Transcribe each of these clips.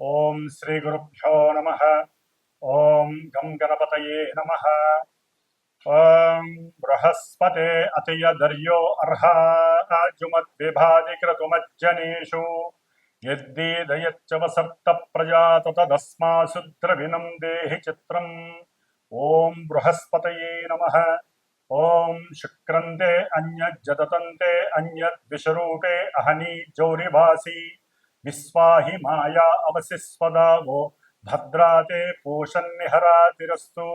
ఓం శ్రీ గురుభ్యో నమః. ఓం గం గణపతయే నమః. ఓం బృహస్పతే అతియదర్యో అర్హాజుమద్విభాదిక్రతుమజ్జనేషు యద్దీదయచ్చవసప్త ప్రజాత తదస్మాసు ద్రవిణం దేహి చిత్రం. ఓం బృహస్పతయే నమః. ఓం శుక్రంతే అన్యజ్జతంతే అన్యద్విషరూపే అహనీ జౌరివాసి విశ్వాహి మాయా అవశిస్వదావో భద్రాతే పూషన్నిహరాతిరస్తు.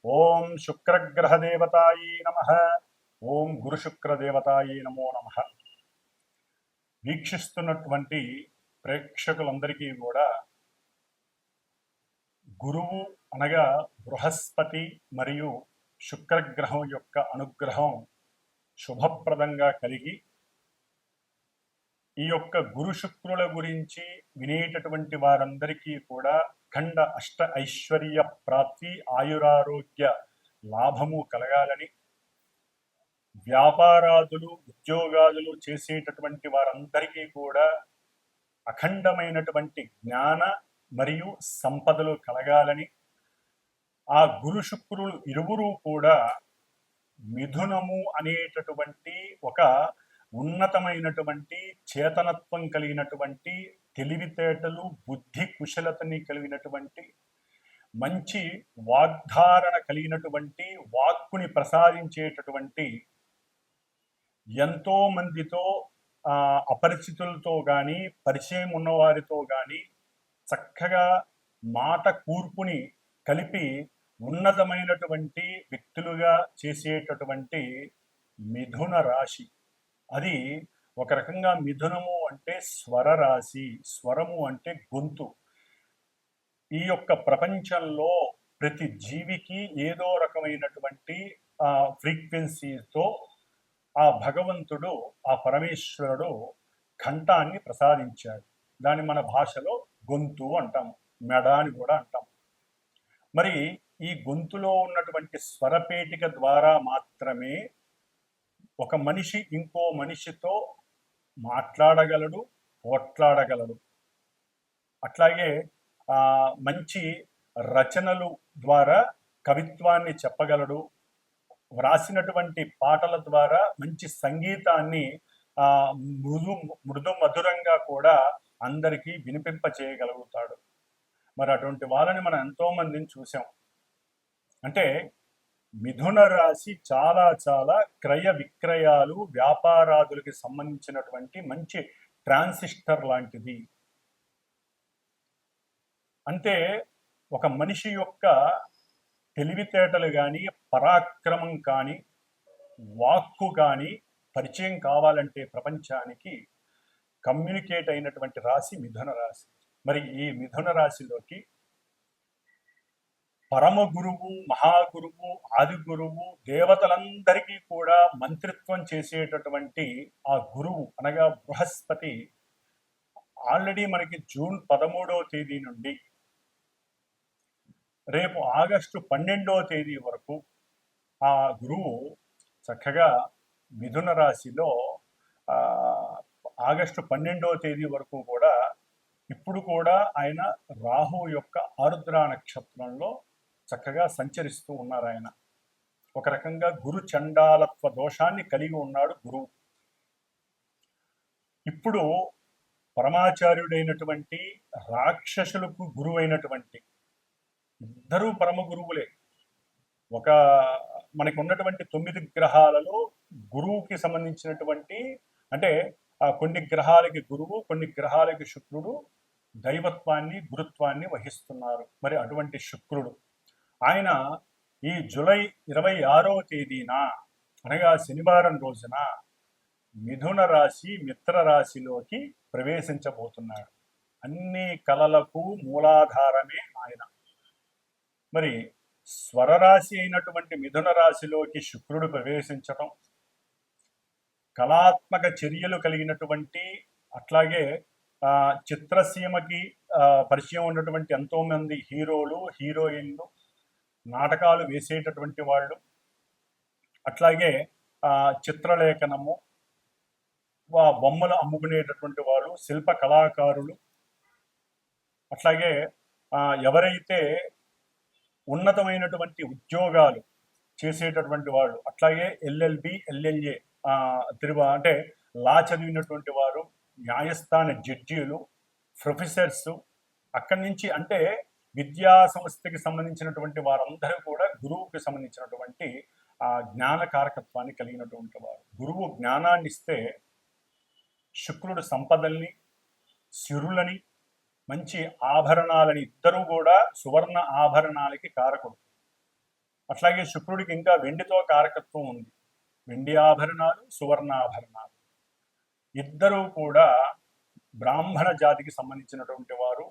ఓం శుక్రగ్రహదేవతాయే నమః. ఓం గురుశుక్రదేవతాయే నమో నమః. వీక్షిస్తున్నటువంటి ప్రేక్షకులందరికీ కూడా గురువు అనగా బృహస్పతి మరియు శుక్రగ్రహం యొక్క అనుగ్రహం శుభప్రదంగా కలిగి ఈ యొక్క గురు శుక్రుల గురించి వినేటటువంటి వారందరికీ కూడా ఖండ అష్ట ఐశ్వర్య ప్రాప్తి, ఆయురారోగ్య లాభము కలగాలని, వ్యాపారాదులు ఉద్యోగాదులు చేసేటటువంటి వారందరికీ కూడా అఖండమైనటువంటి జ్ఞాన మరియు సంపదలు కలగాలని, ఆ గురు శుక్రులు ఇరువురు కూడా మిథునము అనేటటువంటి ఒక ఉన్నతమైనటువంటి చేతనత్వం కలిగినటువంటి, తెలివితేటలు బుద్ధి కుశలతని కలిగినటువంటి, మంచి వాగ్ధారణ కలిగినటువంటి, వాక్కుని ప్రసాదించేటటువంటి, ఎంతో మందితో అపరిచితులతో కానీ పరిచయం ఉన్నవారితో కానీ చక్కగా మాట కూర్పుని కలిపి ఉన్నతమైనటువంటి వ్యక్తులుగా చేసేటటువంటి మిథున రాశి. అది ఒక రకంగా మిథునము అంటే స్వర రాశి, స్వరము అంటే గొంతు. ఈ యొక్క ప్రపంచంలో ప్రతి జీవికి ఏదో రకమైనటువంటి ఫ్రీక్వెన్సీతో ఆ భగవంతుడు, ఆ పరమేశ్వరుడు కంఠాన్ని ప్రసాదించాడు. దాన్ని మన భాషలో గొంతు అంటాం, మెడ అని కూడా అంటాం. మరి ఈ గొంతులో ఉన్నటువంటి స్వరపేటిక ద్వారా మాత్రమే ఒక మనిషి ఇంకో మనిషితో మాట్లాడగలడు, పోట్లాడగలడు. అట్లాగే మంచి రచనలు ద్వారా కవిత్వాన్ని చెప్పగలడు. వ్రాసినటువంటి పాటల ద్వారా మంచి సంగీతాన్ని మృదు మధురంగా కూడా అందరికీ వినిపింప చేయగలుగుతాడు. మరి అటువంటి వాళ్ళని మనం ఎంతో మందిని చూసాం. అంటే మిథున రాశి చాలా చాలా క్రయ విక్రయాలు, వ్యాపారాదులకి సంబంధించినటువంటి మంచి ట్రాన్సిస్టర్ లాంటిది. అంటే ఒక మనిషి యొక్క తెలివితేటలు కానీ, పరాక్రమం కానీ, వాక్కు కానీ పరిచయం కావాలంటే ప్రపంచానికి కమ్యూనికేట్ అయినటువంటి రాశి మిథున రాశి. మరి ఈ మిథున రాశిలోకి పరమ గురువు, మహాగురువు, ఆది గురువు, దేవతలందరికీ కూడా మంత్రిత్వం చేసేటటువంటి ఆ గురువు అనగా బృహస్పతి ఆల్రెడీ మనకి జూన్ 13వ తేదీ నుండి రేపు ఆగస్టు 12వ తేదీ వరకు ఆ గురువు చక్కగా మిథున రాశిలో ఆగస్టు 12వ తేదీ వరకు కూడా ఇప్పుడు కూడా ఆయన రాహు యొక్క ఆరుద్ర నక్షత్రంలో చక్కగా సంచరిస్తూ ఉన్నారు. ఆయన ఒక రకంగా గురు చండాలత్వ దోషాన్ని కలిగి ఉన్నాడు గురువు. ఇప్పుడు పరమాచార్యుడైనటువంటి రాక్షసులకు గురువైనటువంటి ఇద్దరు పరమ గురువులే. ఒక మనకు ఉన్నటువంటి 9 గ్రహాలలో గురువుకి సంబంధించినటువంటి, అంటే కొన్ని గ్రహాలకి గురువు, కొన్ని గ్రహాలకి శుక్రుడు దైవత్వాన్ని, గురుత్వాన్ని వహిస్తున్నారు. మరి అటువంటి శుక్రుడు ఆయన ఈ జూలై 26వ తేదీన అనగా శనివారం రోజున మిథున రాశి మిత్ర రాశిలోకి ప్రవేశించబోతున్నాడు. అన్ని కళలకు మూలాధారమే ఆయన. మరి స్వరరాశి అయినటువంటి మిథున రాశిలోకి శుక్రుడు ప్రవేశించటం, కళాత్మక చర్యలు కలిగినటువంటి, అట్లాగే చిత్రసీమకి పరిచయం ఉన్నటువంటి ఎంతో మంది హీరోలు, హీరోయిన్లు, నాటకాలు వేసేటటువంటి వాళ్ళు, అట్లాగే చిత్రలేఖనము, బొమ్మలు అమ్ముకునేటటువంటి వాళ్ళు, శిల్ప కళాకారులు, అట్లాగే ఎవరైతే ఉన్నతమైనటువంటి ఉద్యోగాలు చేసేటటువంటి వాళ్ళు, అట్లాగే ఎల్ఎల్బి ఎల్ఎల్ఏ అంటే లా చదివినటువంటి వారు, న్యాయస్థాన జడ్జీలు, ప్రొఫెసర్స్, అక్కడి నుంచి అంటే విద్యా సంస్థకి సంబంధించినటువంటి వారందరూ కూడా గురువుకి సంబంధించినటువంటి జ్ఞాన కారకత్వాన్ని కలిగినటువంటి వారు. గురువు జ్ఞానాన్ని ఇస్తే శుక్రుడు సంపదల్ని, సిరులని, మంచి ఆభరణాలని, ఇద్దరూ కూడా సువర్ణ ఆభరణాలకి కారకుడు. అట్లాగే శుక్రుడికి ఇంకా వెండితో కారకత్వం ఉంది. వెండి ఆభరణాలు, సువర్ణాభరణాలు, ఇద్దరూ కూడా బ్రాహ్మణ జాతికి సంబంధించినటువంటి వారు.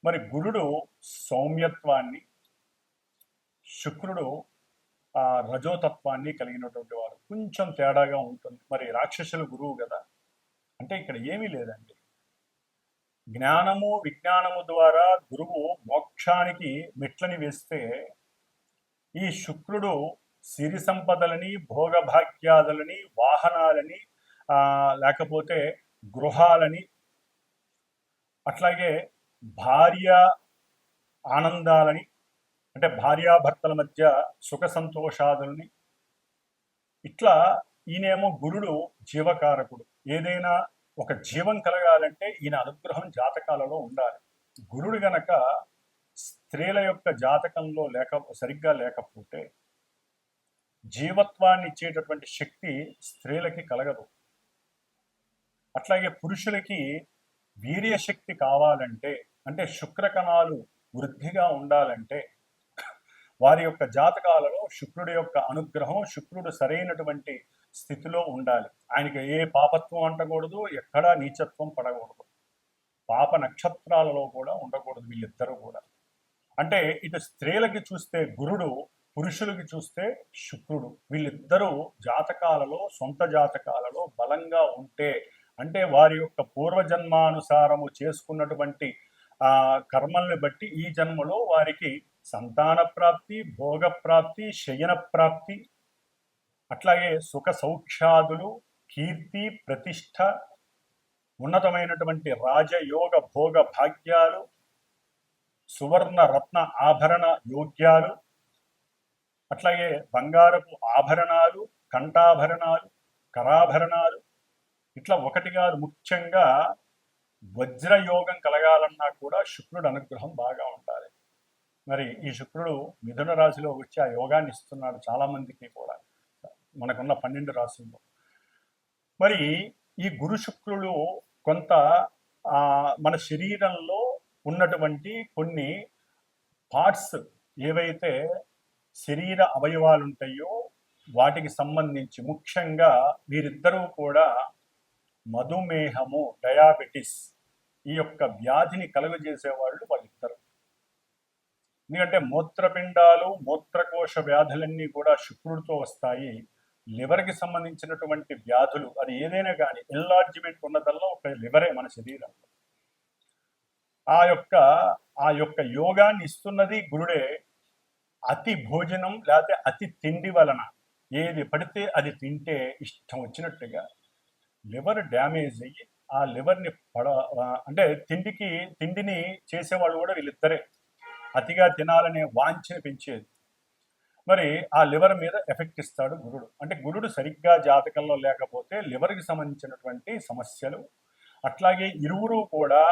మరి గురుడు సౌమ్యత్వాన్ని, శుక్రుడు రజోతత్వాన్ని కలిగినటువంటి వారు. కొంచెం తేడాగా ఉంటుంది. మరి రాక్షసుల గురువు కదా, అంటే ఇక్కడ ఏమీ లేదండి. జ్ఞానము విజ్ఞానము ద్వారా గురువు మోక్షానికి మెట్లని వేస్తే, ఈ శుక్రుడు సిరి సంపదలని, భోగభాగ్యాదులని, వాహనాలని, లేకపోతే గృహాలని, అట్లాగే భార్య ఆనందాలని, అంటే భార్యాభర్తల మధ్య సుఖ సంతోషాదుల్ని, ఇట్లా ఈయనేమో గురుడు జీవకారకుడు. ఏదైనా ఒక జీవం కలగాలంటే ఈయన అనుగ్రహం జాతకాలలో ఉండాలి. గురుడు గనక స్త్రీల యొక్క జాతకంలో సరిగ్గా లేకపోతే జీవత్వాన్ని ఇచ్చేటటువంటి శక్తి స్త్రీలకి కలగదు. అట్లాగే పురుషులకి వీర్యశక్తి కావాలంటే, అంటే శుక్రకణాలు వృద్ధిగా ఉండాలంటే వారి యొక్క జాతకాలలో శుక్రుడి యొక్క అనుగ్రహం, శుక్రుడు సరైనటువంటి స్థితిలో ఉండాలి. ఆయనకి ఏ పాపత్వం అంటకూడదు, ఎక్కడా నీచత్వం పడకూడదు, పాప నక్షత్రాలలో కూడా ఉండకూడదు వీళ్ళిద్దరూ కూడా. అంటే ఇటు స్త్రీలకి చూస్తే గురుడు, పురుషులకి చూస్తే శుక్రుడు, వీళ్ళిద్దరూ జాతకాలలో, సొంత జాతకాలలో బలంగా ఉంటే, అంటే వారి యొక్క పూర్వజన్మానుసారము చేసుకున్నటువంటి కర్మల్ని బట్టి ఈ జన్మలో వారికి సంతాన ప్రాప్తి, భోగ ప్రాప్తి, శయన ప్రాప్తి, అట్లాగే సుఖ సౌఖ్యాదులు, కీర్తి, ప్రతిష్ట, ఉన్నతమైనటువంటి రాజయోగ భోగ భాగ్యాలు, సువర్ణ రత్న ఆభరణ యోగ్యాలు, అట్లాగే బంగారపు ఆభరణాలు, కంఠాభరణాలు, కరాభరణాలు, ఇట్లా ఒకటి కాదు, ముఖ్యంగా వజ్రయోగం కలగాలన్నా కూడా శుక్రుడు అనుగ్రహం బాగా ఉండాలి. మరి ఈ శుక్రుడు మిథున రాశిలో వచ్చి ఆ యోగాన్ని ఇస్తున్నాడు చాలా మందికి కూడా, మనకున్న 12 రాశుల్లో. మరి ఈ గురు శుక్రులు కొంత మన శరీరంలో ఉన్నటువంటి కొన్ని పార్ట్స్ ఏవైతే శరీర అవయవాలు ఉంటాయో వాటికి సంబంధించి, ముఖ్యంగా వీరిద్దరూ కూడా మధుమేహము, డయాబెటిస్, ఈ యొక్క వ్యాధిని కలుగజేసేవాళ్ళు వాళ్ళిద్దరు. ఎందుకంటే మూత్రపిండాలు, మూత్రకోశ వ్యాధులన్నీ కూడా శుక్రుడితో వస్తాయి. లివర్కి సంబంధించినటువంటి వ్యాధులు, అది ఏదైనా కానీ ఎన్లార్జ్మెంట్ ఉన్నదల్లా ఒక లివరే మన శరీరంలో. ఆ యొక్క యోగాన్ని ఇస్తున్నది గురుడే. అతి భోజనం లేకపోతే అతి తిండి వలన ఏది పడితే అది తింటే ఇష్టం వచ్చినట్టుగా లివర్ డ్యామేజ్ అయ్యి ఆ లివర్ని అంటే తిండిని చేసేవాళ్ళు కూడా వీళ్ళిద్దరే. అతిగా తినాలనే వాంఛని పెంచేది. మరి ఆ లివర్ మీద ఎఫెక్ట్ ఇస్తాడు గురుడు. అంటే గురుడు సరిగ్గా జాతకంలో లేకపోతే లివర్కి సంబంధించినటువంటి సమస్యలు, అట్లాగే ఇరువురు కూడా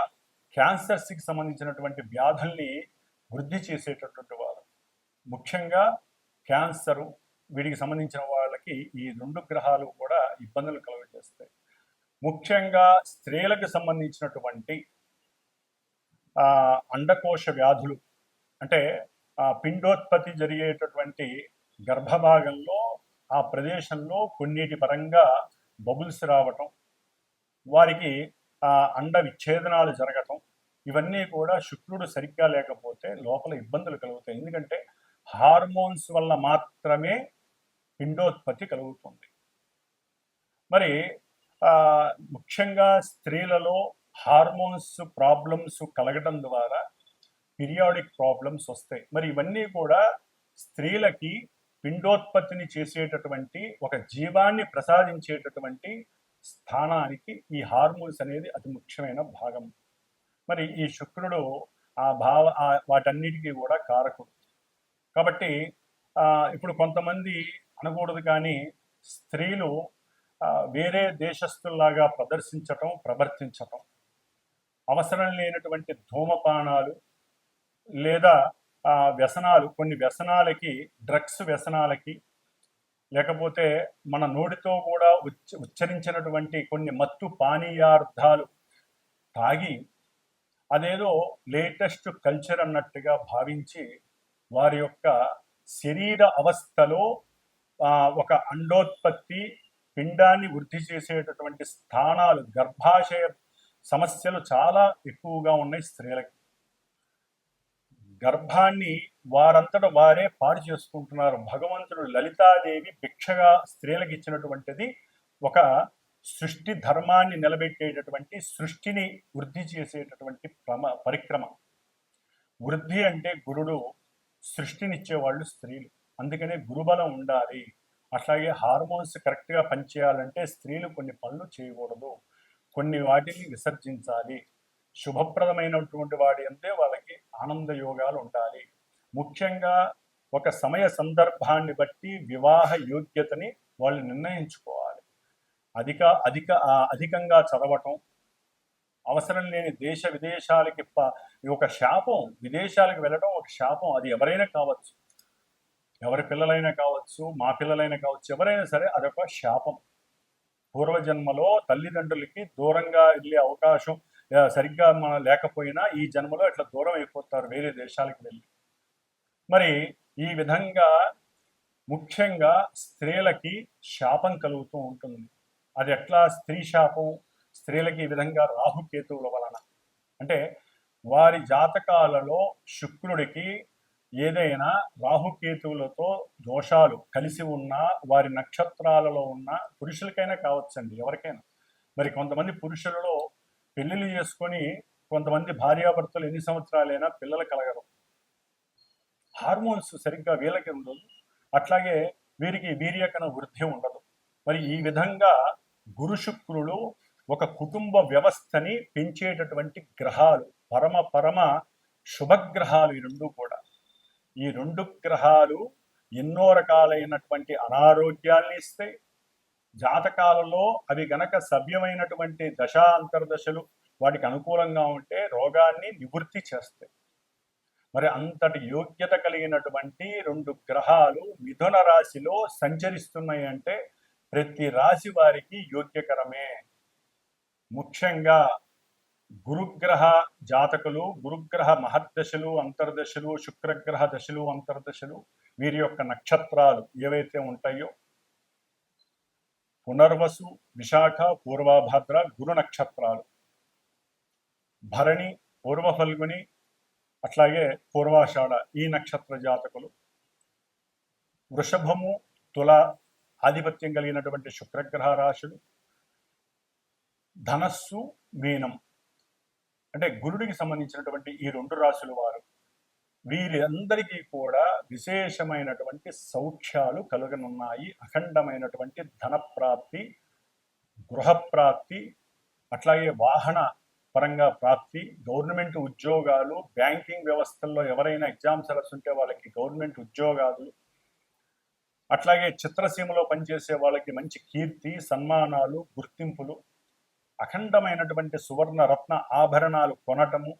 క్యాన్సర్స్కి సంబంధించినటువంటి వ్యాధుల్ని వృద్ధి చేసేటటువంటి వారు. ముఖ్యంగా క్యాన్సరు, వీటికి సంబంధించిన వాళ్ళకి ఈ 2 గ్రహాలు కూడా ఇబ్బందులు కలుగజేస్తాయి. ముఖ్యంగా స్త్రీలకు సంబంధించినటువంటి అండకోశ వ్యాధులు, అంటే పిండోత్పత్తి జరిగేటటువంటి గర్భభాగంలో ఆ ప్రదేశంలో కొన్నిటి పరంగా బబుల్స్ రావటం, వారికి అండ విచ్ఛేదనాలు జరగటం, ఇవన్నీ కూడా శుక్రుడు సరిగ్గా లేకపోతే లోపల ఇబ్బందులు కలుగుతాయి. ఎందుకంటే హార్మోన్స్ వల్ల మాత్రమే పిండోత్పత్తి కలుగుతుంది. మరి ముఖ్యంగా స్త్రీలలో హార్మోన్స్ ప్రాబ్లమ్స్ కలగడం ద్వారా పీరియాడిక్ ప్రాబ్లమ్స్ వస్తాయి. మరి ఇవన్నీ కూడా స్త్రీలకి పిండోత్పత్తిని చేసేటటువంటి, ఒక జీవాన్ని ప్రసాదించేటటువంటి స్థానానికి ఈ హార్మోన్స్ అనేది అతి ముఖ్యమైన భాగం. మరి ఈ శుక్రుడు వాటన్నిటికీ కూడా కారకుడు. కాబట్టి ఇప్పుడు కొంతమంది అనకూడదు కానీ స్త్రీలు వేరే దేశస్తుల్లాగా ప్రవర్తించటం, అవసరం లేనటువంటి ధూమపానాలు లేదా వ్యసనాలు, కొన్ని వ్యసనాలకి, డ్రగ్స్ వ్యసనాలకి, లేకపోతే మన నోటితో కూడా ఉచ్చరించినటువంటి కొన్ని మత్తు పానీయార్థాలు తాగి అదేదో లేటెస్ట్ కల్చర్ అన్నట్టుగా భావించి వారి యొక్క శరీర అవస్థలో ఒక అండోత్పత్తి, పిండాన్ని వృద్ధి చేసేటటువంటి స్థానాలు, గర్భాశయ సమస్యలు చాలా ఎక్కువగా ఉన్నాయి స్త్రీలకి. గర్భాన్ని వారంతట వారే పాడు చేసుకుంటున్నారు. భగవంతుడు లలితాదేవి భిక్షగా స్త్రీలకు ఇచ్చినటువంటిది ఒక సృష్టి ధర్మాన్ని నిలబెట్టేటటువంటి, సృష్టిని వృద్ధి చేసేటటువంటి పరిక్రమ. వృద్ధి అంటే గురుడు, సృష్టినిచ్చేవాళ్ళు స్త్రీలు. అందుకనే గురుబలం ఉండాలి. అట్లాగే హార్మోన్స్ కరెక్ట్గా పనిచేయాలంటే స్త్రీలు కొన్ని పనులు చేయకూడదు, కొన్ని వాటిని విసర్జించాలి. శుభప్రదమైనటువంటి వాడి అంతే వాళ్ళకి ఆనంద యోగాలు ఉండాలి. ముఖ్యంగా ఒక సమయ సందర్భాన్ని బట్టి వివాహ యోగ్యతని వాళ్ళు నిర్ణయించుకోవాలి. అధికంగా చదవటం, అవసరం లేని దేశ విదేశాలకి ఒక శాపం. విదేశాలకు వెళ్ళడం ఒక శాపం. అది ఎవరైనా కావచ్చు, ఎవరి పిల్లలైనా కావచ్చు, మా పిల్లలైనా కావచ్చు, ఎవరైనా సరే అదొక శాపం. పూర్వజన్మలో తల్లిదండ్రులకి దూరంగా వెళ్ళే అవకాశం సరిగ్గా లేకపోయినా ఈ జన్మలో ఇట్లా దూరం అయిపోతారు వేరే దేశాలకు వెళ్ళి. మరి ఈ విధంగా ముఖ్యంగా స్త్రీలకి శాపం కలుగుతూ ఉంటుంది. అది ఎట్లా స్త్రీ శాపం? స్త్రీలకి ఈ విధంగా రాహుకేతువుల వలన. అంటే వారి జాతకాలలో శుక్రుడికి ఏదైనా రాహుకేతువులతో దోషాలు కలిసి ఉన్నా, వారి నక్షత్రాలలో ఉన్న పురుషులకైనా కావచ్చండి, ఎవరికైనా. మరి కొంతమంది పురుషులలో పెళ్లిళ్ళు చేసుకొని కొంతమంది భార్యాభర్తలు ఎన్ని సంవత్సరాలైనా పిల్లలు కలగరు. హార్మోన్స్ సరిగ్గా వీళ్ళకి ఉండదు, అట్లాగే వీరికి వీర్యకణ వృద్ధి ఉండదు. మరి ఈ విధంగా గురు శుక్రులు ఒక కుటుంబ వ్యవస్థని పెంచేటటువంటి గ్రహాలు, పరమ శుభగ్రహాలు. ఈ రెండు కూడా, ఈ రెండు గ్రహాలు ఎన్నో రకాలైనటువంటి అనారోగ్యాల్ని ఇస్తాయి. జాతకాలలో అవి గనక సవ్యమైనటువంటి దశాంతర్దశలు వాటికి అనుకూలంగా ఉంటే రోగాన్ని నివృత్తి చేస్తాయి. మరి అంతటి యోగ్యత కలిగినటువంటి రెండు గ్రహాలు మిథున రాశిలో సంచరిస్తున్నాయి అంటే ప్రతి రాశి వారికి యోగ్యకరమే. ముఖ్యంగా గురుగ్రహ జాతకులు, గురుగ్రహ మహర్దశలు, అంతర్దశలు, శుక్రగ్రహ దశలు, అంతర్దశలు, వీరి యొక్క నక్షత్రాలు ఏవైతే ఉంటాయో పునర్వసు, విశాఖ, పూర్వభద్ర గురు నక్షత్రాలు, భరణి, పూర్వ ఫల్గుని, అట్లాగే పూర్వాషాఢ ఈ నక్షత్ర జాతకులు, వృషభము, తుల ఆధిపత్యం కలిగినటువంటి శుక్రగ్రహ రాశులు, ధనస్సు, మీనం అంటే గురుడికి సంబంధించినటువంటి ఈ రెండు రాశుల వారు, వీరందరికీ కూడా విశేషమైనటువంటి సౌఖ్యాలు కలుగనున్నాయి. అఖండమైనటువంటి ధనప్రాప్తి, గృహప్రాప్తి, అట్లాగే వాహన పరంగా ప్రాప్తి, గవర్నమెంట్ ఉద్యోగాలు, బ్యాంకింగ్ వ్యవస్థల్లో ఎవరైనా ఎగ్జామ్స్ రాస్తుంటే వాళ్ళకి గవర్నమెంట్ ఉద్యోగాలు, అట్లాగే చిత్రసీమలో పనిచేసే వాళ్ళకి మంచి కీర్తి, సన్మానాలు, గుర్తింపులు, అఖండమైనటువంటి సువర్ణ రత్న ఆభరణాలు కొనటము,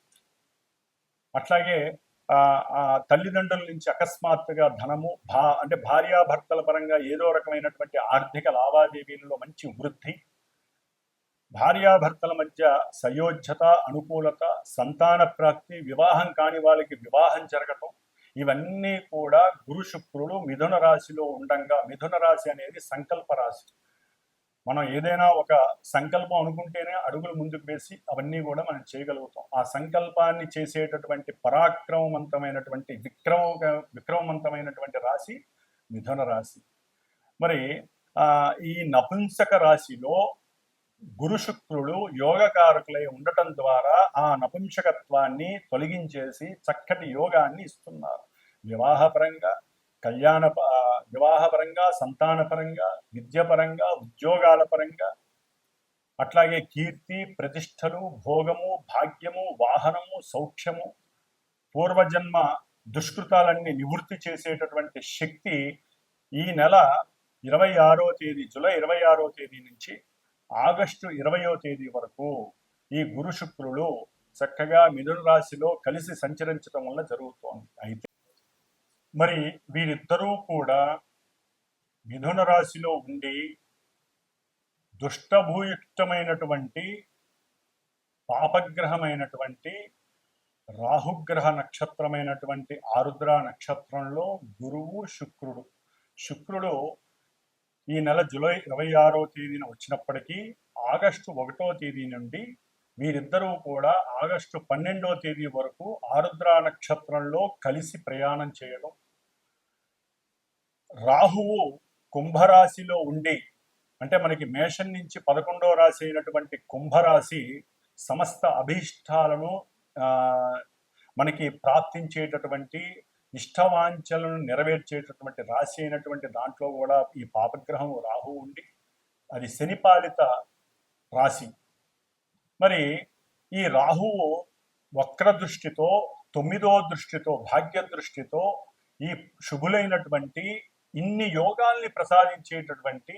అట్లాగే తల్లిదండ్రుల నుంచి అకస్మాత్తుగా ధనము, అంటే భార్యాభర్తల పరంగా ఏదో రకమైనటువంటి ఆర్థిక లావాదేవీలలో మంచి వృద్ధి, భార్యాభర్తల మధ్య సయోధ్యత, అనుకూలత, సంతాన ప్రాప్తి, వివాహం కాని వాళ్ళకి వివాహం జరగటం, ఇవన్నీ కూడా గురు శుక్రులు మిథున రాశిలో ఉండంగా. మిథున రాశి అనేది సంకల్ప రాశి. మనం ఏదైనా ఒక సంకల్పం అనుకుంటేనే అడుగులు ముందుకు వేసి అవన్నీ కూడా మనం చేయగలుగుతాం. ఆ సంకల్పాన్ని చేసేటటువంటి పరాక్రమవంతమైనటువంటి విక్రమవంతమైనటువంటి రాశి మిథున రాశి. మరి ఈ నపుంసక రాశిలో గురు శుక్రుడు యోగకారకులై ఉండటం ద్వారా ఆ నపుంసకత్వాన్ని తొలగించేసి చక్కటి యోగాన్ని ఇస్తున్నారు. వివాహపరంగా, వివాహపరంగా, సంతానపరంగా, విద్యపరంగా, ఉద్యోగాల పరంగా, అట్లాగే కీర్తి, ప్రతిష్టలు, భోగము, భాగ్యము, వాహనము, సౌఖ్యము, పూర్వజన్మ దుష్కృతాలన్నీ నివృత్తి చేసేటటువంటి శక్తి ఈ నెల 26వ తేదీ, జూలై 26వ తేదీ నుంచి ఆగస్టు 20వ తేదీ వరకు ఈ గురు శుక్రులు చక్కగా మిథున రాశిలో కలిసి సంచరించడం వల్ల జరుగుతోంది. అయితే మరి వీరిద్దరూ కూడా మిథున రాశిలో ఉండి దుష్టభూయుక్తమైనటువంటి పాపగ్రహమైనటువంటి రాహుగ్రహ నక్షత్రమైనటువంటి ఆరుద్ర నక్షత్రంలో గురువు శుక్రుడు ఈ నెల జూలై 26వ తేదీన వచ్చినప్పటికీ ఆగస్టు 1వ తేదీ నుండి వీరిద్దరూ కూడా ఆగస్టు 12వ తేదీ వరకు ఆరుద్ర నక్షత్రంలో కలిసి ప్రయాణం చేయడం, రాహువు కుంభరాశిలో ఉండి, అంటే మనకి మేషం నుంచి 11వ రాశి అయినటువంటి కుంభరాశి సమస్త అభీష్టాలను మనకి ప్రాప్తించేటటువంటి ఇష్టవాంఛలను నెరవేర్చేటటువంటి రాశి అయినటువంటి దాంట్లో కూడా ఈ పాపగ్రహం రాహు ఉండి అది శనిపాలిత రాశి. మరి ఈ రాహువు వక్ర దృష్టితో 9వ దృష్టితో భాగ్య దృష్టితో ఈ శుభులైనటువంటి ఇన్ని యోగాల్ని ప్రసాదించేటటువంటి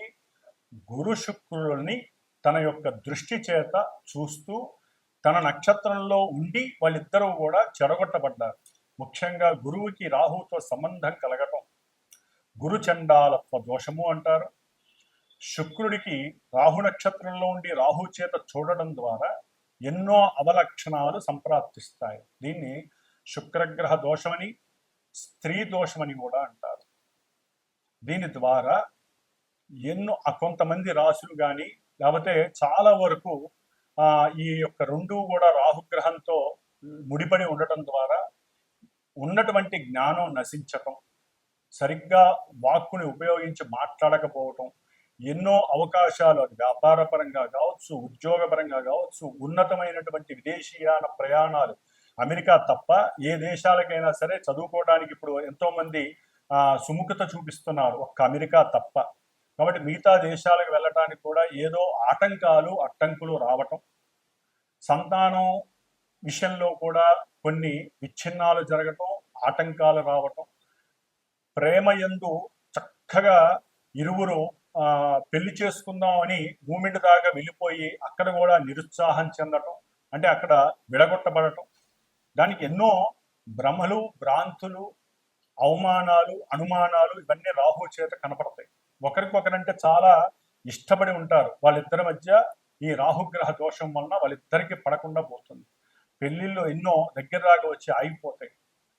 గురు శుక్రుల్ని తన యొక్క దృష్టి చేత చూస్తూ తన నక్షత్రంలో ఉండి వాళ్ళిద్దరూ కూడా చెడగొట్టబడ్డారు. ముఖ్యంగా గురువుకి రాహుతో సంబంధం కలగటం గురుచండాలత్వ దోషము అంటారు. శుక్రుడికి రాహు నక్షత్రంలో ఉండి రాహు చేత చూడడం ద్వారా ఎన్నో అవలక్షణాలు సంప్రాప్తిస్తాయి. దీన్ని శుక్రగ్రహ దోషమని, స్త్రీ దోషమని కూడా అంటారు. దీని ద్వారా కొంతమంది రాశులు కానీ లేకపోతే చాలా వరకు ఈ యొక్క రెండు కూడా రాహుగ్రహంతో ముడిపడి ఉండటం ద్వారా ఉన్నటువంటి జ్ఞానం నశించటం, సరిగ్గా వాక్కుని ఉపయోగించి మాట్లాడకపోవటం, ఎన్నో అవకాశాలు అది వ్యాపారపరంగా కావచ్చు, ఉద్యోగపరంగా కావచ్చు, ఉన్నతమైనటువంటి విదేశీయాన ప్రయాణాలు, అమెరికా తప్ప ఏ దేశాలకైనా సరే చదువుకోవడానికి ఇప్పుడు ఎంతోమంది సుముఖత చూపిస్తున్నారు, ఒక్క అమెరికా తప్ప. కాబట్టి మిగతా దేశాలకు వెళ్ళటానికి కూడా ఏదో అడ్డంకులు రావటం, సంతానం విషయంలో కూడా కొన్ని విచ్ఛిన్నాలు జరగటం, ఆటంకాలు రావటం, ప్రేమయందు చక్కగా ఇరువురు పెళ్లి చేసుకుందామని మూమెంట్ దాకా వెళ్ళిపోయి అక్కడ కూడా నిరుత్సాహం చెందటం, అంటే అక్కడ విడగొట్టబడటం, దానికి ఎన్నో భ్రమలు, భ్రాంతులు, అవమానాలు, అనుమానాలు ఇవన్నీ రాహు చేత కనపడతాయి. ఒకరికొకరంటే చాలా ఇష్టపడి ఉంటారు. వాళ్ళిద్దరి మధ్య ఈ రాహుగ్రహ దోషం వలన వాళ్ళిద్దరికి పడకుండా పోతుంది. పెళ్లిళ్ళు ఎన్నో దగ్గర దాకా వచ్చి ఆగిపోతాయి.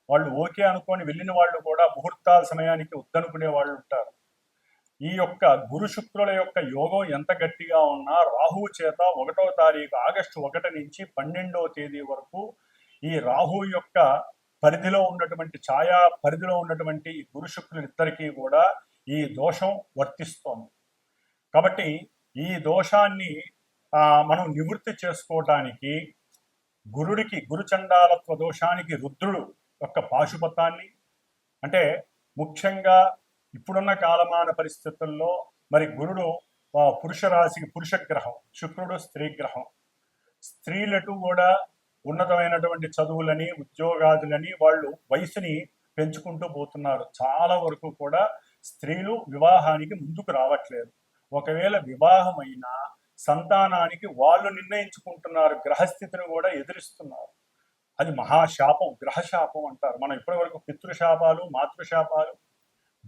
వాళ్ళు ఓకే అనుకొని వెళ్ళిన వాళ్ళు కూడా ముహూర్తాల సమయానికి వద్దనుకునే వాళ్ళు ఉంటారు. ఈ యొక్క గురు శుక్రుల యొక్క యోగం ఎంత గట్టిగా ఉన్నా రాహువు చేత 1వ తారీఖు ఆగస్టు 1 నుంచి 12వ తేదీ వరకు ఈ రాహు యొక్క పరిధిలో ఉన్నటువంటి ఛాయా పరిధిలో ఉన్నటువంటి గురు శుక్రులిద్దరికీ కూడా ఈ దోషం వర్తిస్తోంది. కాబట్టి ఈ దోషాన్ని మనం నివృత్తి చేసుకోవటానికి గురుచండాలత్వ దోషానికి రుద్రుడు యొక్క పాశుపతాన్ని, అంటే ముఖ్యంగా ఇప్పుడున్న కాలమాన పరిస్థితుల్లో మరి గురుడు పురుష రాశికి పురుషగ్రహం, శుక్రుడు స్త్రీ గ్రహం. స్త్రీలటు కూడా ఉన్నతమైనటువంటి చదువులని, ఉద్యోగాదులని వాళ్ళు వయసుని పెంచుకుంటూ పోతున్నారు. చాలా వరకు కూడా స్త్రీలు వివాహానికి ముందుకు రావట్లేదు. ఒకవేళ వివాహమైనా సంతానానికి వాళ్ళు నిర్ణయించుకుంటున్నారు, గ్రహస్థితిని కూడా ఎదిరిస్తున్నారు. అది మహాశాపం, గ్రహశాపం అంటారు. మనం ఇప్పటి వరకు పితృశాపాలు, మాతృశాపాలు,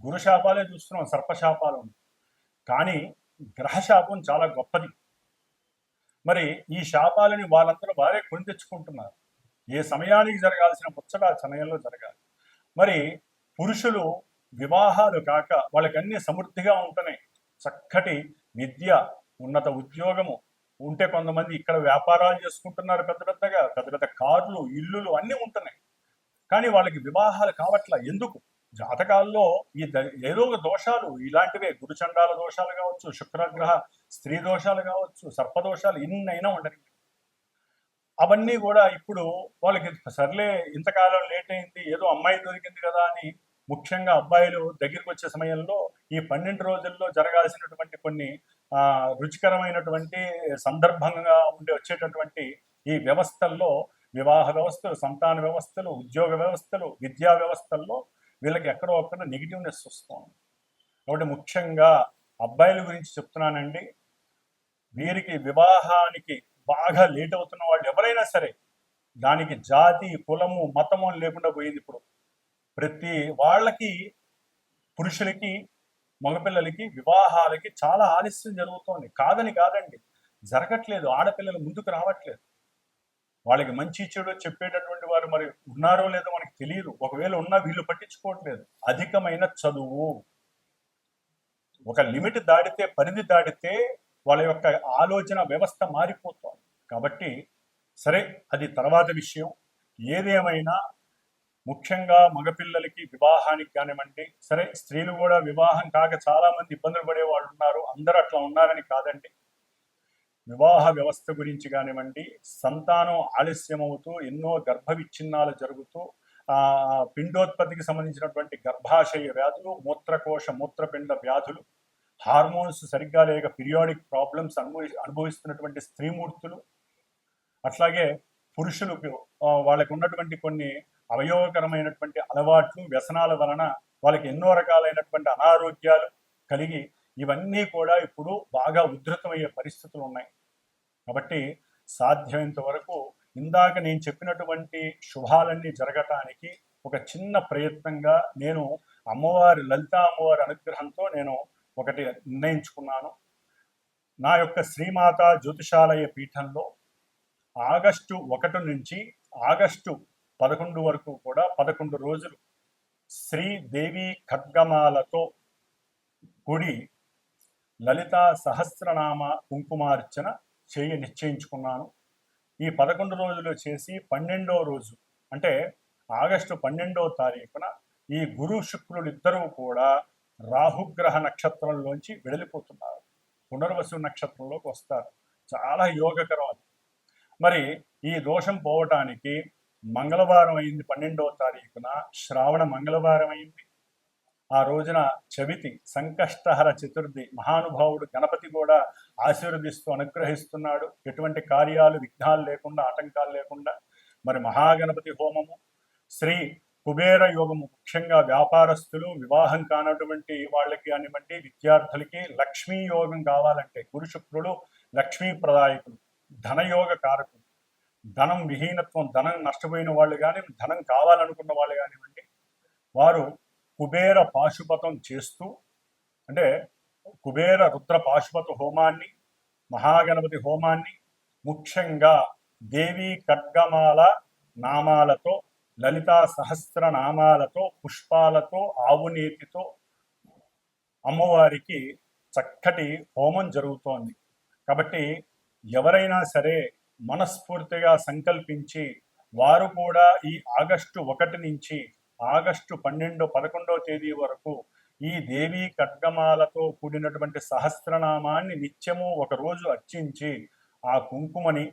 గురుశాపాలే చూస్తున్నాం, సర్పశాపాలు. కానీ గ్రహశాపం చాలా గొప్పది. మరి ఈ శాపాలని వాళ్ళందరూ వారే కొని తెచ్చుకుంటున్నారు. ఏ సమయానికి జరగాల్సిన ముచ్చట ఆ సమయంలో జరగాలి. మరి పురుషులు వివాహాలు కాక వాళ్ళకి అన్ని సమృద్ధిగా ఉంటున్నాయి. చక్కటి విద్య, ఉన్నత ఉద్యోగము ఉంటే కొంతమంది ఇక్కడ వ్యాపారాలు చేసుకుంటున్నారు, పెద్ద పెద్ద కార్లు, ఇల్లులు అన్నీ ఉంటున్నాయి. కానీ వాళ్ళకి వివాహాలు కావట్లా. ఎందుకు? జాతకాల్లో ఏదో ఒక దోషాలు ఇలాంటివే, గురుచండాల దోషాలు కావచ్చు, శుక్రగ్రహ స్త్రీ దోషాలు కావచ్చు, సర్పదోషాలు ఎన్నైనా ఉండని. అవన్నీ కూడా ఇప్పుడు వాళ్ళకి సర్లే ఇంతకాలం లేట్ అయింది, ఏదో అమ్మాయి దొరికింది కదా అని, ముఖ్యంగా అబ్బాయిలు దగ్గరికి వచ్చే సమయంలో ఈ 12 రోజుల్లో జరగాల్సినటువంటి కొన్ని రుచికరమైనటువంటి సందర్భంగా వచ్చేటటువంటి ఈ వ్యవస్థల్లో, వివాహ వ్యవస్థలు, సంతాన వ్యవస్థలు, ఉద్యోగ వ్యవస్థలు, విద్యా వ్యవస్థల్లో వీళ్ళకి ఎక్కడో ఒక్కడ నెగిటివ్నెస్ వస్తుంది. కాబట్టి ముఖ్యంగా అబ్బాయిల గురించి చెప్తున్నానండి. వీరికి వివాహానికి బాగా లేట్ అవుతున్న వాళ్ళు ఎవరైనా సరే, దానికి జాతి, కులము, మతము లేకుండా పోయింది. ఇప్పుడు ప్రతి వాళ్ళకి, పురుషులకి, మగపిల్లలకి వివాహాలకి చాలా ఆలస్యం జరుగుతోంది. కాదండి, జరగట్లేదు. ఆడపిల్లలు ముందుకు రావట్లేదు. వాళ్ళకి మంచి చెడు చెప్పేటటువంటి వారు మరి ఉన్నారో లేదో మనకి తెలియదు. ఒకవేళ ఉన్నా వీళ్ళు పట్టించుకోవట్లేదు. అధికమైన చదువు, ఒక లిమిట్ దాటితే, పరిధి దాటితే వాళ్ళ యొక్క ఆలోచన వ్యవస్థ మారిపోతుంది. కాబట్టి సరే, అది తర్వాత విషయం. ఏదేమైనా ముఖ్యంగా మగపిల్లలకి వివాహానికి కానివ్వండి, సరే స్త్రీలు కూడా వివాహం కాక చాలా మంది ఇబ్బందులు పడే వాళ్ళు ఉన్నారు. అందరూ అట్లా ఉన్నారని కాదండి. వివాహ వ్యవస్థ గురించి కానివ్వండి, సంతానం ఆలస్యం అవుతూ ఎన్నో గర్భ విచ్ఛిన్నాలు జరుగుతూ పిండోత్పత్తికి సంబంధించినటువంటి గర్భాశయ వ్యాధులు, మూత్రకోశ మూత్రపిండ వ్యాధులు, హార్మోన్స్ సరిగ్గా లేక పీరియాడిక్ ప్రాబ్లమ్స్ అనుభవిస్తున్నటువంటి స్త్రీమూర్తులు, అట్లాగే పురుషులకు వాళ్ళకు ఉన్నటువంటి కొన్ని అవయోగకరమైనటువంటి అలవాట్లు, వ్యసనాల వలన వాళ్ళకి ఎన్నో రకాలైనటువంటి అనారోగ్యాలు కలిగి ఇవన్నీ కూడా ఇప్పుడు బాగా ఉధృతమయ్యే పరిస్థితులు ఉన్నాయి. కాబట్టి సాధ్యమైనంత వరకు ఇందాక నేను చెప్పినటువంటి శుభాలన్నీ జరగటానికి ఒక చిన్న ప్రయత్నంగా నేను అమ్మవారి, లలితా అమ్మవారి అనుగ్రహంతో నేను ఒకటి నిర్ణయించుకున్నాను. నా యొక్క శ్రీమాత జ్యోతిషాలయ పీఠంలో ఆగస్టు 1 నుంచి ఆగస్టు 11 వరకు కూడా 11 రోజులు శ్రీదేవి ఖడ్గమాలతో కూడి లలితా సహస్రనామ కుంకుమార్చన నిశ్చయించుకున్నాను. ఈ 11 రోజులు చేసి 12వ రోజు అంటే ఆగస్టు 12వ తారీఖున ఈ గురు శుక్రులు ఇద్దరూ కూడా రాహుగ్రహ నక్షత్రంలోంచి వెడలిపోతున్నారు. పునర్వసు నక్షత్రంలోకి వస్తారు. చాలా యోగకరం అది. మరి ఈ దోషం పోవటానికి మంగళవారం అయింది. 12వ తారీఖున శ్రావణ మంగళవారం అయింది. ఆ రోజున చవితి, సంకష్టహర చతుర్థి. మహానుభావుడు గణపతి కూడా ఆశీర్వదిస్తూ అనుగ్రహిస్తున్నాడు. ఎటువంటి కార్యాలు విఘ్నాలు లేకుండా, ఆటంకాలు లేకుండా. మరి మహాగణపతి హోమము, శ్రీ కుబేర యోగము, ముఖ్యంగా వ్యాపారస్తులు, వివాహం కానటువంటి వాళ్ళకి కానివ్వండి, విద్యార్థులకి లక్ష్మీ యోగం కావాలంటే, గురు శుక్రులు లక్ష్మీ ప్రదాయకులు, ధనయోగ కారకులు. ధనం విహీనత్వం, ధనం నష్టపోయిన వాళ్ళు కానీ, ధనం కావాలనుకున్న వాళ్ళు కానివ్వండి, వారు కుబేర పాశుపతం చేస్తూ, అంటే కుబేర రుద్ర పాశుపత హోమాన్ని, మహాగణపతి హోమాన్ని, ముఖ్యంగా దేవీ ఖడ్గమాల నామాలతో, లలితా సహస్ర నామాలతో, పుష్పాలతో, ఆవునేతితో అమ్మవారికి చక్కటి హోమం జరుగుతోంది. కాబట్టి ఎవరైనా సరే మనస్ఫూర్తిగా సంకల్పించి వారు కూడా ఈ ఆగస్టు 1 నుంచి ఆగస్టు 11వ తేదీ వరకు ఈ దేవీ ఖడ్గమాలతో కూడినటువంటి సహస్రనామాన్ని నిత్యము ఒకరోజు అర్చించి ఆ కుంకుమని,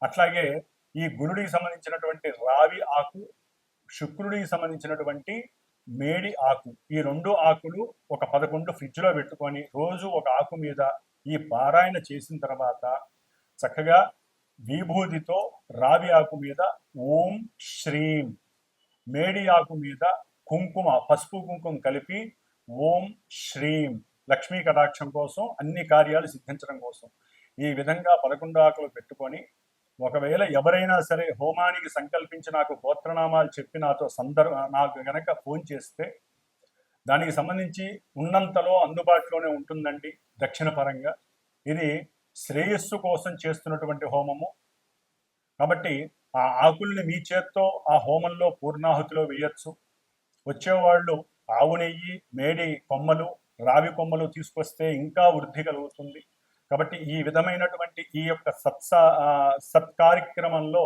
అట్లాగే ఈ గురుడికి సంబంధించినటువంటి రావి ఆకు, శుక్రుడికి సంబంధించినటువంటి మేడి ఆకు, ఈ 2 ఆకులు ఒక 11 ఫ్రిడ్జ్లో పెట్టుకొని రోజు ఒక ఆకు మీద ఈ పారాయణ చేసిన తర్వాత చక్కగా విభూతితో రావి ఆకు మీద ఓం శ్రీం, మేడి ఆకు మీద కుంకుమ, పసుపు కుంకుమ కలిపి ఓం శ్రీం, లక్ష్మీ కటాక్షం కోసం, అన్ని కార్యాలు సిద్ధించడం కోసం ఈ విధంగా 11 ఆకులు పెట్టుకొని, ఒకవేళ ఎవరైనా సరే హోమానికి సంకల్పించి నాకు గోత్రనామాలు చెప్పి నాకు గనక ఫోన్ చేస్తే దానికి సంబంధించి ఉన్నంతలో అందుబాటులోనే ఉంటుందండి. దక్షిణ పరంగా ఇది శ్రేయస్సు కోసం చేస్తున్నటువంటి హోమము. కాబట్టి ఆ ఆకుల్ని మీ చేత్తో ఆ హోమంలో పూర్ణాహుతిలో వేయచ్చు. వచ్చేవాళ్ళు ఆవు నెయ్యి, మేడి కొమ్మలు, రావి కొమ్మలు తీసుకొస్తే ఇంకా వృద్ధి కలుగుతుంది. కాబట్టి ఈ విధమైనటువంటి ఈ యొక్క సత్కార్యక్రమంలో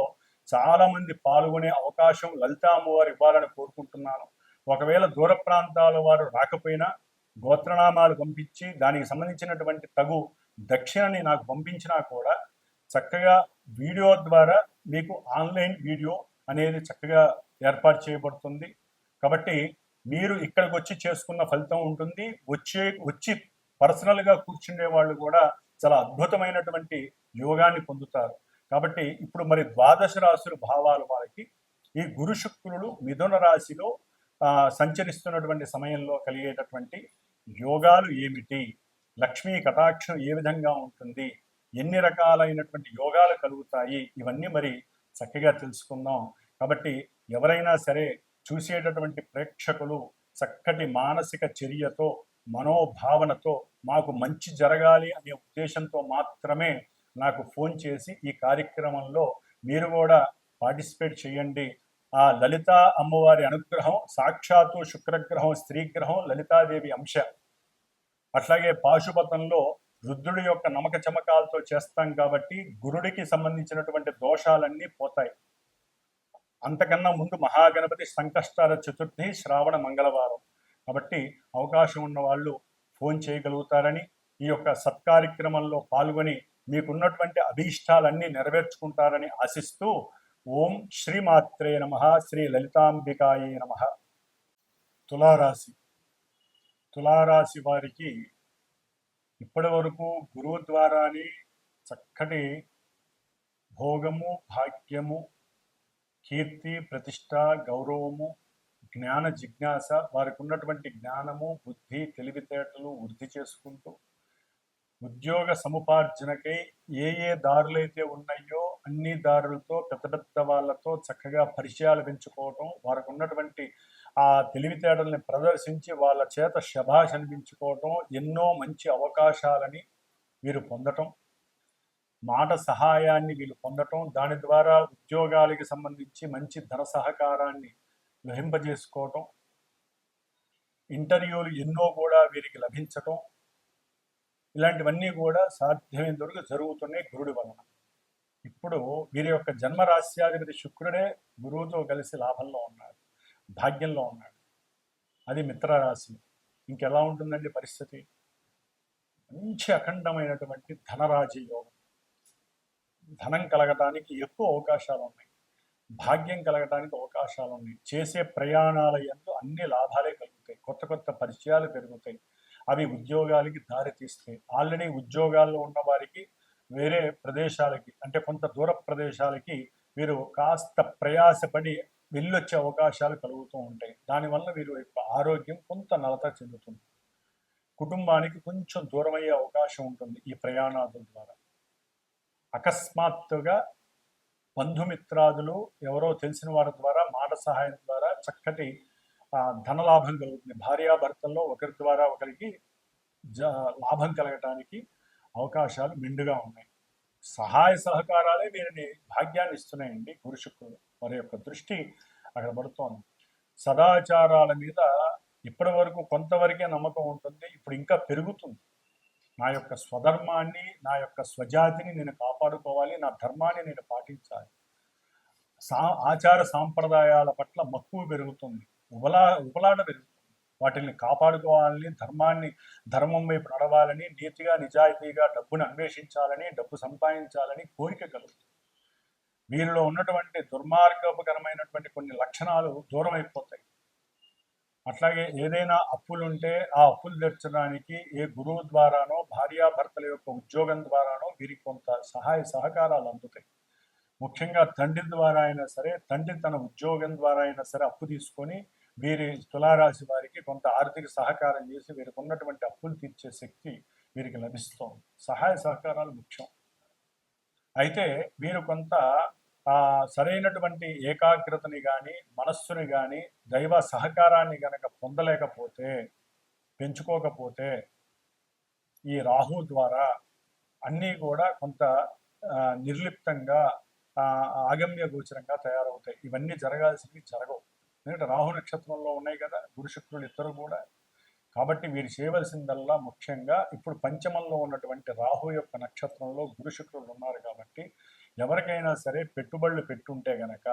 చాలా మంది పాల్గొనే అవకాశం లలితా అమ్మవారు ఇవ్వాలని కోరుకుంటున్నాను. ఒకవేళ దూర ప్రాంతాల వారు రాకపోయినా గోత్రనామాలు పంపించి దానికి సంబంధించినటువంటి తగు దక్షిణని నాకు పంపించినా కూడా చక్కగా వీడియో ద్వారా మీకు ఆన్లైన్ వీడియో అనేది చక్కగా ఏర్పాటు చేయబడుతుంది. కాబట్టి మీరు ఇక్కడికి వచ్చి చేసుకున్న ఫలితం ఉంటుంది. వచ్చి పర్సనల్గా కూర్చుండే వాళ్ళు కూడా చాలా అద్భుతమైనటువంటి యోగాన్ని పొందుతారు. కాబట్టి ఇప్పుడు మరి ద్వాదశ రాశుల భావాలు వారికి ఈ గురు శుక్రుడు మిథున రాశిలో సంచరిస్తున్నటువంటి సమయంలో కలిగేటటువంటి యోగాలు ఏమిటి, లక్ష్మీ కటాక్షం ఏ విధంగా ఉంటుంది, ఎన్ని రకాలైనటువంటి యోగాలు కలుగుతాయి, ఇవన్నీ మరి చక్కగా తెలుసుకుందాం. కాబట్టి ఎవరైనా సరే చూసేటటువంటి ప్రేక్షకులు చక్కటి మానసిక చర్యతో మనోభావనతో మాకు మంచి జరగాలి అనే ఉద్దేశంతో మాత్రమే నాకు ఫోన్ చేసి ఈ కార్యక్రమంలో మీరు కూడా పార్టిసిపేట్ చేయండి. ఆ లలిత అమ్మవారి అనుగ్రహం, సాక్షాత్తు శుక్రగ్రహం స్త్రీగ్రహం లలితాదేవి అంశ, అట్లాగే పాశుపతంలో రుద్రుడి యొక్క నమక చమకాలతో చేస్తాం కాబట్టి గురుడికి సంబంధించినటువంటి దోషాలన్నీ పోతాయి. అంతకన్నా ముందు మహాగణపతి సంకష్టార చతుర్థి శ్రావణ మంగళవారం కాబట్టి అవకాశం ఉన్న వాళ్ళు ఫోన్ చేయగలుగుతారని, ఈ యొక్క సత్కార్యక్రమంలో పాల్గొని మీకున్నటువంటి అభీష్టాలన్నీ నెరవేర్చుకుంటారని ఆశిస్తూ ఓం శ్రీమాత్రే నమః, శ్రీ లలితాంబికాయే నమః. తులారాశి. తులారాశి వారికి ఇప్పటి వరకు గురువు ద్వారానే చక్కటి భోగము, భాగ్యము, కీర్తి, ప్రతిష్ట, గౌరవము, జ్ఞాన జిజ్ఞాస, వారికి ఉన్నటువంటి జ్ఞానము, బుద్ధి, తెలివితేటలు వృద్ధి చేసుకుంటూ ఉద్యోగ సముపార్జనకై ఏ దారులైతే ఉన్నాయో అన్ని దారులతో పెద్ద పెద్ద వాళ్ళతో చక్కగా పరిచయాలు పెంచుకోవటం, వారికి ఉన్నటువంటి ఆ తెలివితేటల్ని ప్రదర్శించి వాళ్ళ చేత శభాష్ అనిపించుకోవటం, ఎన్నో మంచి అవకాశాలని వీరు పొందటం, మాట సహాయాన్ని వీళ్ళు పొందటం, దాని ద్వారా ఉద్యోగాలకి సంబంధించి మంచి ధన సహకారాన్ని గ్రహింపజేసుకోవటం, ఇంటర్వ్యూలు ఎన్నో కూడా వీరికి లభించటం, ఇలాంటివన్నీ కూడా సాధ్యమైన వరకు జరుగుతున్నాయి గురుడి వలన. ఇప్పుడు వీరి యొక్క జన్మరాశ్యాధిపతి శుక్రుడే గురువుతో కలిసి లాభంలో ఉన్నాడు, భాగ్యంలో ఉన్నాడు. అది మిత్రరాశి. ఇంకెలా ఉంటుందండి పరిస్థితి? మంచి అఖండమైనటువంటి ధనరాజయోగం, ధనం కలగటానికి ఎక్కువ అవకాశాలు ఉన్నాయి, భాగ్యం కలగటానికి అవకాశాలు ఉన్నాయి. చేసే ప్రయాణాల యందు అన్ని లాభాలే కలుగుతాయి, కొత్త కొత్త పరిచయాలు పెరుగుతాయి, అవి ఉద్యోగాలకి దారి తీస్తాయి. ఆల్రెడీ ఉద్యోగాల్లో ఉన్న వారికి వేరే ప్రదేశాలకి, అంటే కొంత దూర ప్రదేశాలకి వీరు కాస్త ప్రయాసపడి వెళ్ళొచ్చే అవకాశాలు కలుగుతూ ఉంటాయి. దానివల్ల వీరు యొక్క ఆరోగ్యం కొంత నలత చెందుతుంది, కుటుంబానికి కొంచెం దూరమయ్యే అవకాశం ఉంటుంది ఈ ప్రయాణాల ద్వారా. అకస్మాత్తుగా బంధుమిత్రాదులు ఎవరో తెలిసిన వారి ద్వారా మాట సహాయం ద్వారా చక్కటి ధనలాభం కలుగుతుంది. భార్యాభర్తల్లో ఒకరి ద్వారా ఒకరికి లాభం కలగటానికి అవకాశాలు మెండుగా ఉన్నాయి. సహాయ సహకారాలే వీరిని భాగ్యాన్ని ఇస్తున్నాయండి. గురు శుక్రుడు వారి యొక్క దృష్టి అక్కడ పడుతోంది. సదాచారాల మీద ఇప్పటి వరకు కొంతవరకే నమ్మకం ఉంటుంది, ఇప్పుడు ఇంకా పెరుగుతుంది. నా యొక్క స్వధర్మాన్ని, నా యొక్క స్వజాతిని నేను కాపాడుకోవాలి, నా ధర్మాన్ని నేను పాటించాలి, ఆచార సాంప్రదాయాల పట్ల మక్కువ పెరుగుతుంది, ఉపలాట పెరుగుతుంది. వాటిని కాపాడుకోవాలని, ధర్మం వైపు నడవాలని, నీతిగా నిజాయితీగా డబ్బును అన్వేషించాలని, డబ్బు సంపాదించాలని కోరిక కలుగుతుంది. వీరిలో ఉన్నటువంటి దుర్మార్గకరమైనటువంటి కొన్ని లక్షణాలు దూరం అయిపోతాయి. అట్లాగే ఏదైనా అప్పులుంటే ఆ అప్పులు తీర్చడానికి ఏ గురువు ద్వారానో, భార్యాభర్తల యొక్క ఉద్యోగం ద్వారానో వీరికి కొంత సహాయ సహకారాలు అందుతాయి. ముఖ్యంగా తండ్రి ద్వారా అయినా సరే, తండ్రి తన ఉద్యోగం ద్వారా అయినా సరే అప్పు తీసుకొని వీరి తులారాశి వారికి కొంత ఆర్థిక సహకారం చేసి వీరికి ఉన్నటువంటి అప్పులు తీర్చే శక్తి వీరికి లభిస్తుంది. సహాయ సహకారాలు ముఖ్యం. అయితే వీరు కొంత సరైనటువంటి ఏకాగ్రతని కానీ, మనస్సుని కానీ, దైవ సహకారాన్ని గనక పొందలేకపోతే, పెంచుకోకపోతే ఈ రాహు ద్వారా అన్నీ కూడా కొంత నిర్లిప్తంగా, ఆగమ్య గోచరంగా తయారవుతాయి. ఇవన్నీ జరగాల్సినవి జరగవు. ఎందుకంటే రాహు నక్షత్రంలో ఉన్నాయి కదా గురు శుక్రులు ఇద్దరు కూడా. కాబట్టి వీరు చేయవలసిందల్లా ముఖ్యంగా ఇప్పుడు పంచమంలో ఉన్నటువంటి రాహు యొక్క నక్షత్రంలో గురు శుక్రులు ఉన్నారు కాబట్టి ఎవరికైనా సరే పెట్టుబడులు పెట్టుంటే గనక,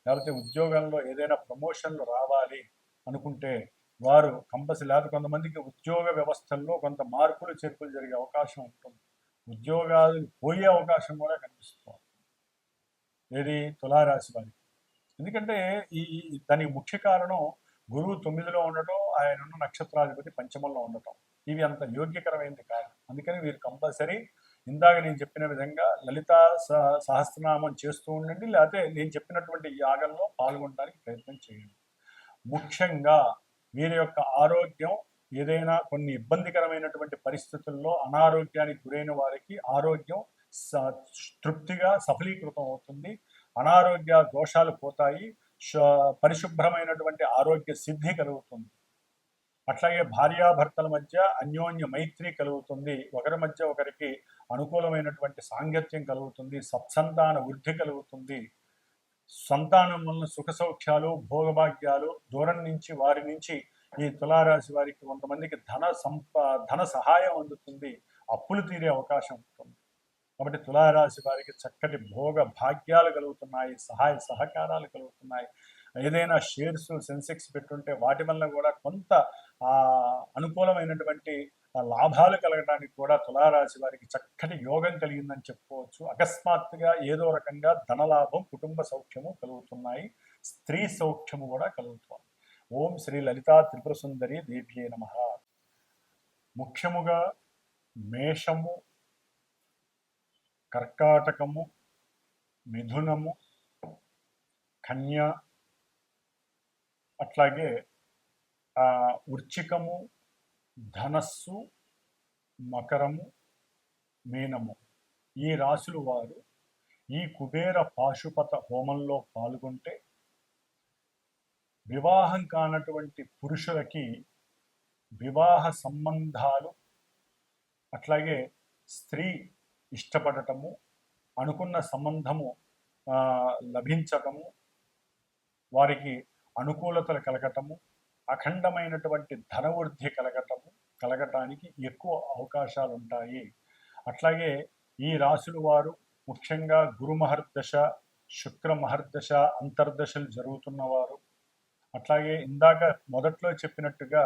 లేకపోతే ఉద్యోగంలో ఏదైనా ప్రమోషన్లు రావాలి అనుకుంటే వారు కంపల్సరీ, లేకపోతే కొంతమందికి ఉద్యోగ వ్యవస్థల్లో కొంత మార్పులు చేర్పులు జరిగే అవకాశం ఉంటుంది, ఉద్యోగాలు పోయే అవకాశం కూడా కనిపిస్తుంది ఏది తులారాశి వారికి. ఎందుకంటే దానికి ముఖ్య కారణం గురువు 9లో ఉండటం, ఆయన ఉన్న నక్షత్రాధిపతి పంచమంలో ఉండటం. ఇవి అంత యోగ్యకరమైనది కాదు. అందుకని మీరు కంపల్సరీ ఇందాక నేను చెప్పిన విధంగా లలితా సహస్రనామం చేస్తూ ఉండండి, లేకపోతే నేను చెప్పినటువంటి యాగంలో పాల్గొనడానికి ప్రయత్నం చేయండి. ముఖ్యంగా వీరి యొక్క ఆరోగ్యం ఏదైనా కొన్ని ఇబ్బందికరమైనటువంటి పరిస్థితుల్లో అనారోగ్యానికి గురైన వారికి ఆరోగ్యం తృప్తిగా సఫలీకృతం అవుతుంది. అనారోగ్య దోషాలు పోతాయి, పరిశుభ్రమైనటువంటి ఆరోగ్య సిద్ధి కలుగుతుంది. అట్లాగే భార్యాభర్తల మధ్య అన్యోన్య మైత్రి కలుగుతుంది, ఒకరి మధ్య ఒకరికి అనుకూలమైనటువంటి సాంగత్యం కలుగుతుంది, సత్సంతాన వృద్ధి కలుగుతుంది. సంతానం వలన సుఖ సౌఖ్యాలు భోగభాగ్యాలు దూరం నుంచి వారి నుంచి ఈ తులారాశి వారికి కొంతమందికి ధన సహాయం అందుతుంది, అప్పులు తీరే అవకాశం ఉంటుంది. కాబట్టి తులారాశి వారికి చక్కటి భోగ భాగ్యాలు కలుగుతున్నాయి, సహాయ సహకారాలు కలుగుతున్నాయి. ఏదైనా షేర్స్ సెన్సెక్స్ పెట్టుంటే వాటి వల్ల కూడా కొంత అనుకూలమైనటువంటి లాభాలు కలగడానికి కూడా తులారాశి వారికి చక్కటి యోగం కలిగిందని చెప్పుకోవచ్చు. అకస్మాత్తుగా ఏదో రకంగా ధనలాభం కుటుంబ సౌఖ్యము కలుగుతున్నాయి, స్త్రీ సౌఖ్యము కూడా కలుగుతుంది. ఓం శ్రీ లలితా త్రిపుర సుందరి దేవ్యే నమః. ముఖ్యముగా మేషము, కర్కాటకము, మిథునము, కన్య, అట్లాగే వృశ్చికము, ధనస్సు, మకరము, మీనము, ఈ రాశులు వారు ఈ కుబేర పాశుపత హోమంలో పాల్గొంటే వివాహం కానటువంటి పురుషులకి వివాహ సంబంధాలు, అట్లాగే స్త్రీ ఇష్టపడటము, అనుకున్న సంబంధము లభించటము, వారికి అనుకూలతలు కలగటము, అఖండమైనటువంటి ధనవృద్ధి కలగటానికి ఎక్కువ అవకాశాలు ఉంటాయి. అట్లాగే ఈ రాశుల వారు ముఖ్యంగా గురు మహర్దశ, శుక్ర మహర్దశ అంతర్దశలు జరుగుతున్నవారు, అట్లాగే ఇందాక మొదట్లో చెప్పినట్టుగా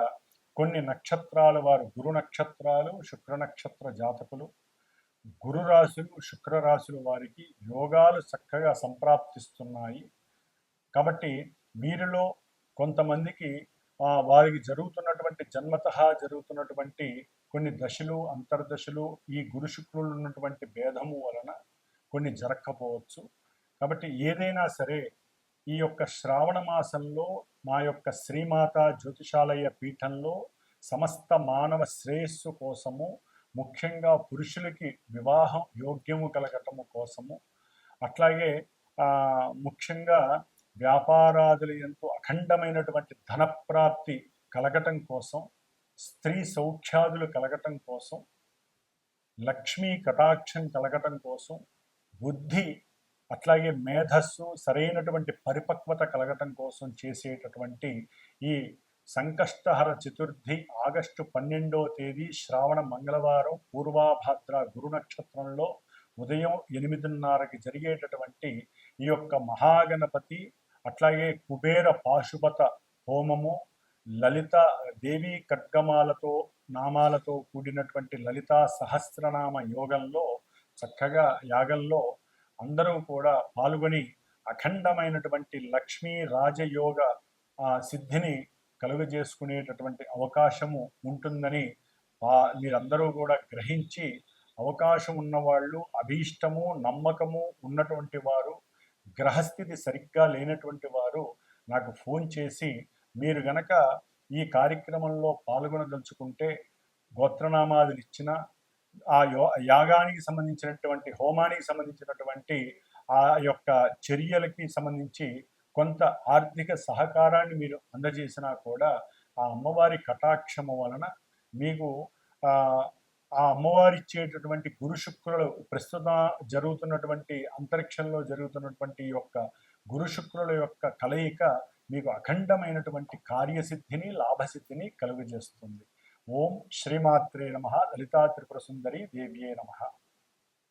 కొన్ని నక్షత్రాల వారు గురు నక్షత్రాలు, శుక్ర నక్షత్ర జాతకులు, గురు రాశులు, శుక్ర రాశుల వారికి యోగాలు చక్కగా సంప్రాప్తిస్తున్నాయి. కాబట్టి వీరిలో కొంతమందికి వారికి జరుగుతున్నటువంటి జన్మతః జరుగుతున్నటువంటి కొన్ని దశలు, అంతర్దశలు ఈ గురు శుక్రులు ఉన్నటువంటి భేదము వలన కొన్ని జరగకపోవచ్చు. కాబట్టి ఏదైనా సరే ఈ యొక్క శ్రావణ మాసంలో మా యొక్క శ్రీమాత జ్యోతిషాలయ పీఠంలో సమస్త మానవ శ్రేయస్సు కోసము, ముఖ్యంగా పురుషులకి వివాహం యోగ్యము కలగటము కోసము, అట్లాగే ముఖ్యంగా వ్యాపారాదులు ఎంతో అఖండమైనటువంటి ధనప్రాప్తి కలగటం కోసం, స్త్రీ సౌఖ్యాదులు కలగటం కోసం, లక్ష్మీ కటాక్షం కలగటం కోసం, బుద్ధి అట్లాగే మేధస్సు సరైనటువంటి పరిపక్వత కలగటం కోసం చేసేటటువంటి ఈ సంకష్టహర చతుర్థి ఆగస్టు 12వ తేదీ శ్రావణ మంగళవారం పూర్వాభాద్ర గురు నక్షత్రంలో ఉదయం 8:30కి జరిగేటటువంటి ఈ యొక్క మహాగణపతి అట్లాగే కుబేర పాశుపత హోమము, లలిత దేవీ ఖడ్గమాలతో నామాలతో కూడినటువంటి లలితా సహస్రనామ యోగంలో చక్కగా యాగంలో అందరూ కూడా పాల్గొని అఖండమైనటువంటి లక్ష్మీ రాజయోగ సిద్ధిని కలుగజేసుకునేటటువంటి అవకాశము ఉంటుందని మీరందరూ కూడా గ్రహించి, అవకాశం ఉన్నవాళ్ళు, అభీష్టము నమ్మకము ఉన్నటువంటి వారు, గ్రహస్థితి సరిగ్గా లేనటువంటి వారు నాకు ఫోన్ చేసి మీరు గనక ఈ కార్యక్రమంలో పాల్గొనదలుచుకుంటే గోత్రనామాదులు ఇచ్చిన ఆ యాగానికి సంబంధించినటువంటి హోమానికి సంబంధించినటువంటి ఆ యొక్క చర్యలకి సంబంధించి కొంత ఆర్థిక సహకారాన్ని మీరు అందజేసినా కూడా ఆ అమ్మవారి కటాక్షము వలన మీకు ఆ అమ్మవారి ఇచ్చేటటువంటి గురు శుక్రులు ప్రస్తుతం జరుగుతున్నటువంటి అంతరిక్షంలో జరుగుతున్నటువంటి యొక్క గురు శుక్రుల యొక్క కలయిక మీకు అఖండమైనటువంటి కార్యసిద్ధిని లాభసిద్ధిని కలుగజేస్తుంది. ఓం శ్రీమాత్రే నమః. లలితా త్రిపుర సుందరి దేవ్యే నమః.